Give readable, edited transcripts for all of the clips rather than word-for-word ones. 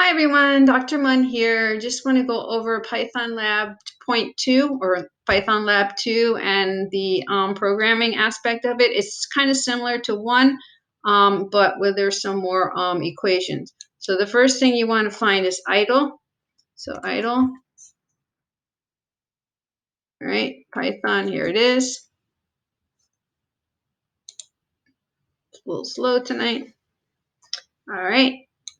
Hi everyone, Dr. Munn here. Just want to go over PythonLab.2 or PythonLab2 and the programming aspect of it. It's kind of similar to one, but where there's some more equations. So the first thing you want to find is idle. So idle. All right, Python, here it is. It's a little slow tonight. All right,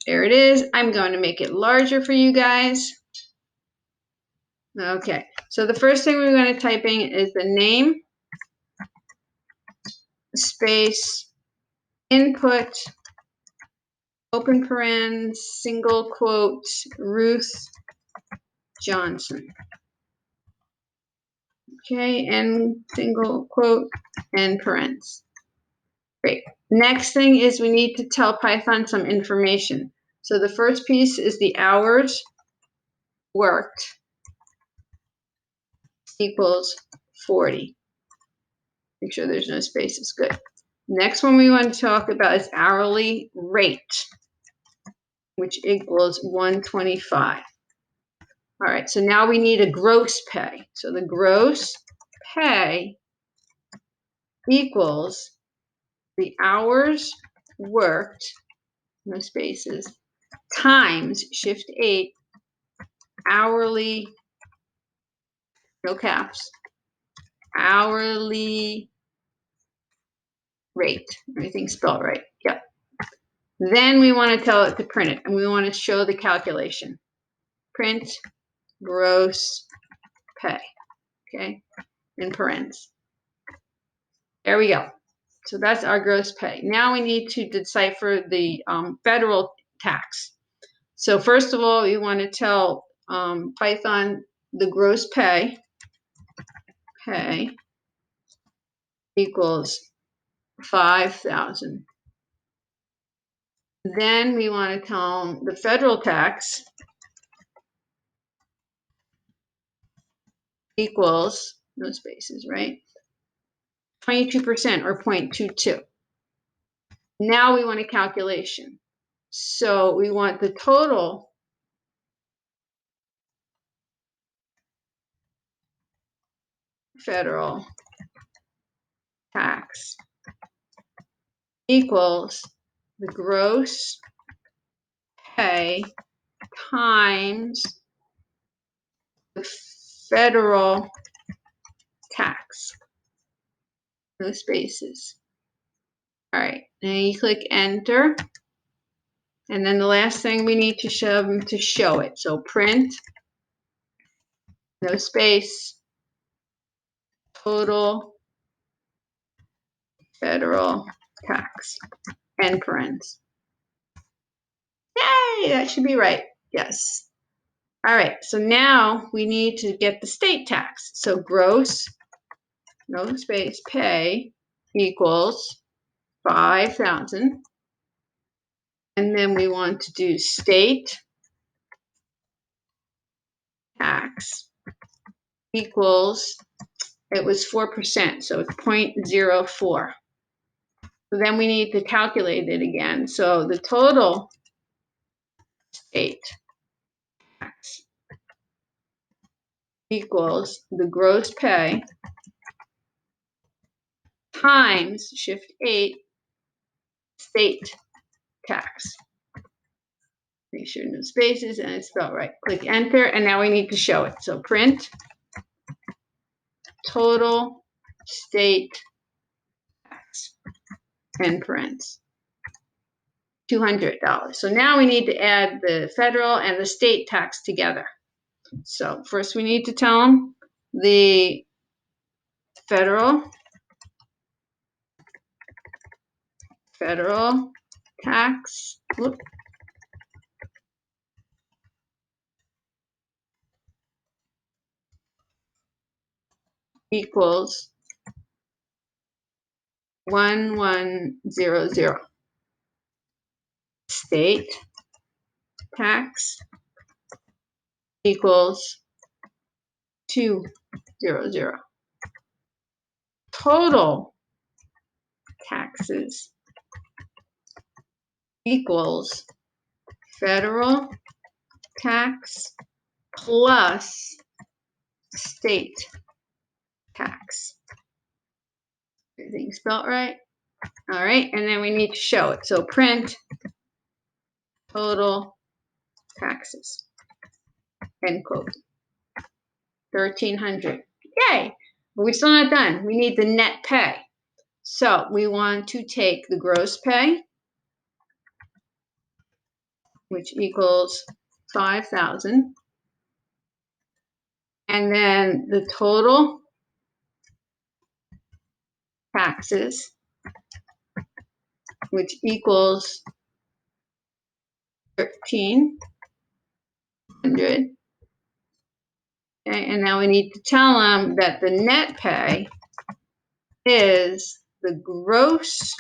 there it is. I'm going to make it larger for you guys. Okay, so the first thing we're going to type in is the name, space, input, open parens, single quote, Ruth Johnson. Okay, and single quote and parens. Great. Next thing is we need to tell Python some information. So the first piece is the hours worked equals 40. Make sure there's no spaces. Good. Next one we want to talk about is hourly rate, which equals 125. All right, so now we need a gross pay. So the gross pay equals the hours worked, no spaces, times shift 8, hourly, no caps, hourly rate. Everything's spelled right. Yep. Then we want to tell it to print it, and we want to show the calculation. Print gross pay, okay, in parens. There we go. So that's our gross pay. Now we need to decipher the federal tax. So first of all, you want to tell Python the gross pay equals 5,000. Then we want to tell them the federal tax equals, no spaces, right? 22% or 0.22. Now we want a calculation. So we want the total federal tax equals the gross pay times the federal tax. No spaces. All right, now you click enter. And then the last thing we need to show it. So print, no space, total federal tax, and parens. Yay, that should be right. Yes. All right, so now we need to get the state tax. So gross, no space, pay equals 5,000. And then we want to do state tax equals, it was 4%, so it's 0.04. So then we need to calculate it again. So the total state tax equals the gross pay times shift 8 state tax. Make sure no spaces and it's spelled right. Click enter, and now we need to show it. So print total state tax and parens. $200. So now we need to add the federal and the state tax together. So first we need to tell them the federal tax equals 1100. State tax equals 200. Total taxes equals federal tax plus state tax. Everything spelled right? All right, and then we need to show it. So print total taxes, end quote, 1,300. Yay! But we're still not done. We need the net pay. So we want to take the gross pay, which equals 5,000, and then the total taxes, which equals 1,300. Okay, and now we need to tell them that the net pay is the gross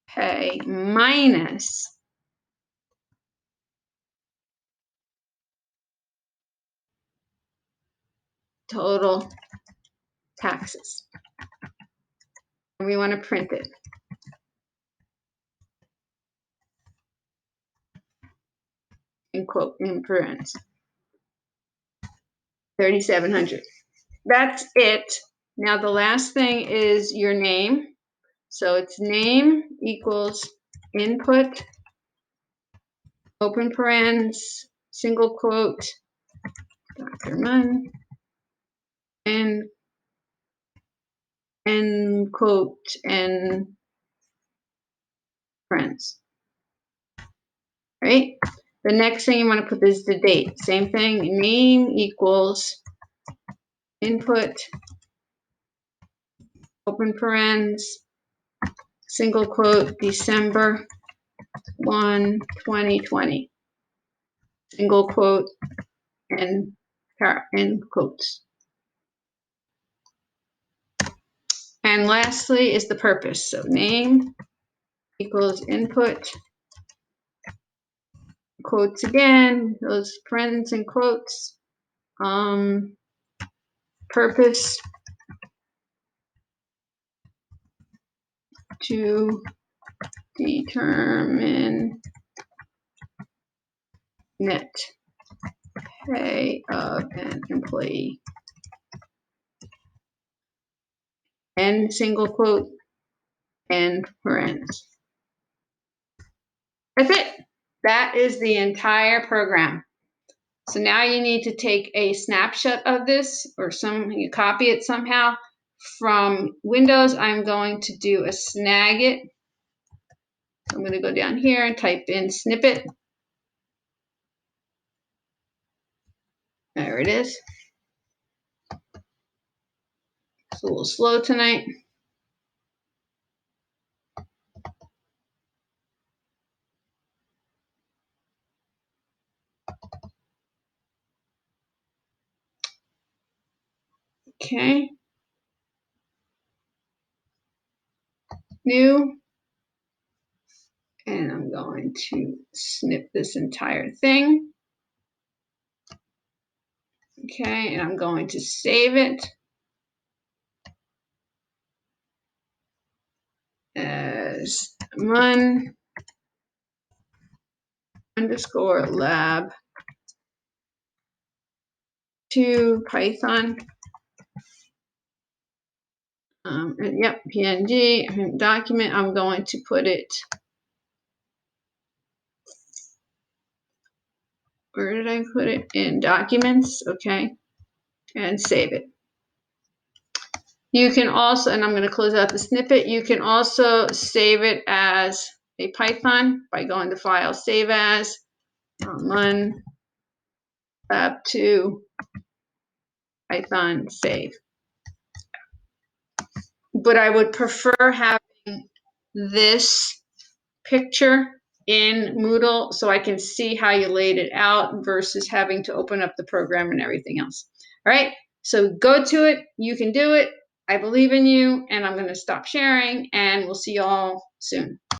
pay minus total taxes. And we want to print it. In quote, in parentheses. 3,700. That's it. Now the last thing is your name. So it's name equals input, open parentheses, single quote, Dr. Munn, end quote, and friends. Right? The next thing you want to put is the date. Same thing, name equals input, open parentheses, single quote, December 1, 2020. Single quote, and end quotes. And lastly is the purpose. So name equals input, quotes again, those parentheses and quotes. Purpose to determine net pay of an employee. End single quote, end parentheses. That's it. That is the entire program. So now you need to take a snapshot of this, or you copy it somehow. From Windows, I'm going to do a Snagit. I'm going to go down here and type in snippet. There it is. It's a little slow tonight. Okay. New. And I'm going to snip this entire thing. Okay, and I'm going to save it as Mun underscore lab 2 Python. And yep, PNG document. I'm going to put it. Where did I put it? In documents. Okay, and save it. You can also, and I'm going to close out the snippet. You can also save it as a Python by going to File, Save As, Mun lab2 Python save. But I would prefer having this picture in Moodle so I can see how you laid it out versus having to open up the program and everything else. All right, so go to it. You can do it. I believe in you, and I'm going to stop sharing, and we'll see you all soon.